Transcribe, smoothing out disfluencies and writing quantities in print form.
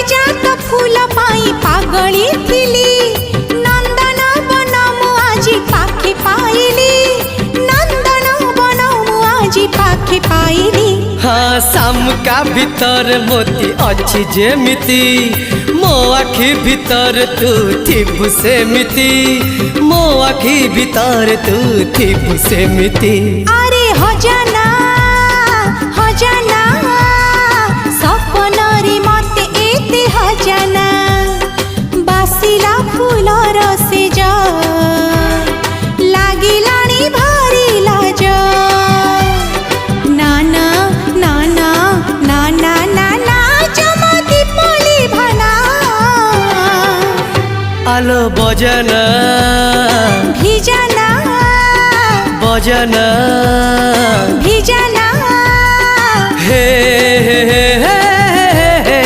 पारिजात फूल पाई पागली थिली नंदन वन मु आजी पाखे पाइली नंदन वन मु आजी पाखे पाइली। हाँ शामुका भीतर मोती अच्छी जेमिति मो आखि भीतर तू थिबु सेमिति मो आखि भीतर तू थिबु सेमिति। अरे हजाना हजाना सपन रे मते एते हजाना बासिला फूलर से जा लागिलाणी भारी लाज नाना नाना नाना नाना चमकी पली भना आलो बजना भिजना बजना भिजना हे हे हे हे